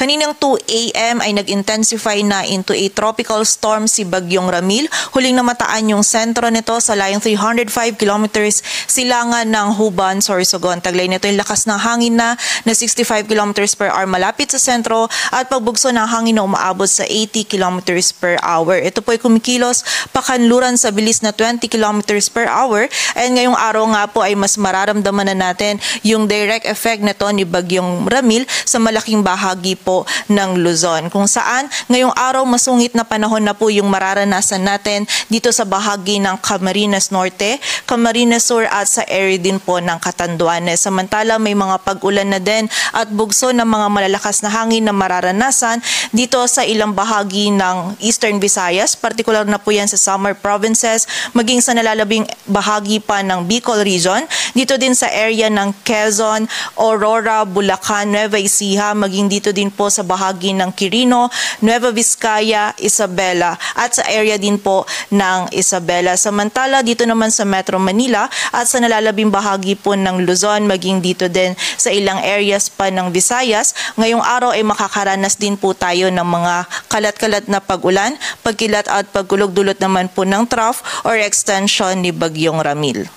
Kaninang 2 a.m. ay nag-intensify na into a tropical storm si Bagyong Ramil. Huling namataan yung sentro nito sa layong 305 kilometers silangan ng Huban, Sorsogon. Taglay nito yung lakas ng hangin na 65 kilometers per hour malapit sa sentro at pagbugso ng hangin na umaabot sa 80 kilometers per hour. Ito po ay kumikilos pakanluran sa bilis na 20 kilometers per hour and ngayong araw nga po ay mas mararamdaman na natin yung direct effect nito ni Bagyong Ramil sa malaking bahagi po ng Luzon, kung saan ngayong araw masungit na panahon na po yung mararanasan natin dito sa bahagi ng Camarines Norte, Camarines Sur at sa area din po ng Catanduanes. Samantala may mga pag-ulan na din at bugso ng mga malalakas na hangin na mararanasan dito sa ilang bahagi ng Eastern Visayas, partikular na po yan sa Samar Provinces, maging sa nalalabing bahagi pa ng Bicol Region, dito din sa area ng Quezon, Aurora, Bulacan, Nueva Ecija, maging dito din po sa bahagi ng Quirino, Nueva Vizcaya, Isabela at sa area din po ng Isabela. Samantala dito naman sa Metro Manila at sa nalalabing bahagi po ng Luzon, maging dito din sa ilang areas pa ng Visayas, ngayong araw ay makakaranas din po tayo ng mga kalat-kalat na pag-ulan, pagkilat at pagkulog-dulot naman po ng trough or extension ni Bagyong Ramil.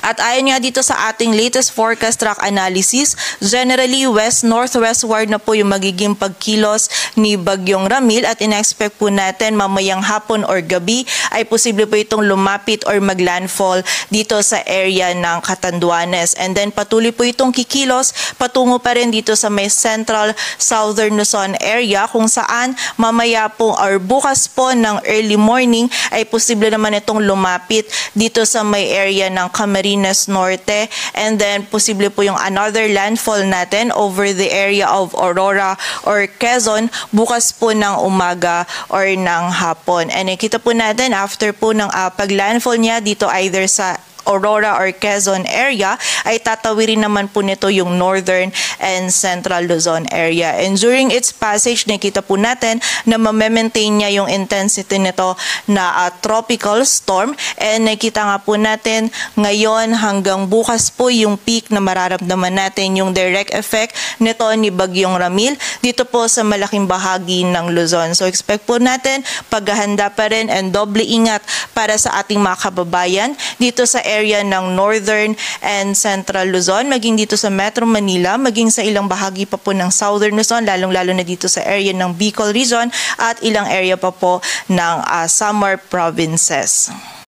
At ayon nga dito sa ating latest forecast track analysis, generally west-northwestward na po yung magiging pagkilos ni Bagyong Ramil at in-expect po natin mamayang hapon or gabi ay posible po itong lumapit or maglandfall dito sa area ng Catanduanes. And then patuloy po itong kikilos patungo pa rin dito sa may central southern Luzon area, kung saan mamaya po or bukas po ng early morning ay posible naman itong lumapit dito sa may area ng Camarines Norte, and then posible po yung another landfall natin over the area of Aurora or Quezon bukas po ng umaga or ng hapon. And nakita po natin after po ng pag-landfall niya dito either sa Aurora or Quezon area ay tatawirin naman po nito yung northern and central Luzon area. And during its passage, nakita po natin na ma-maintain niya yung intensity nito na tropical storm. And nakita nga po natin ngayon hanggang bukas po yung peak na mararamdaman natin yung direct effect nito ni Bagyong Ramil dito po sa malaking bahagi ng Luzon. So expect po natin paghahanda pa rin and doble ingat para sa ating mga kababayan dito sa area ng northern and central Luzon, maging dito sa Metro Manila, maging sa ilang bahagi pa po ng southern Luzon, lalong-lalo na dito sa area ng Bicol Region at ilang area pa po ng Samar Provinces.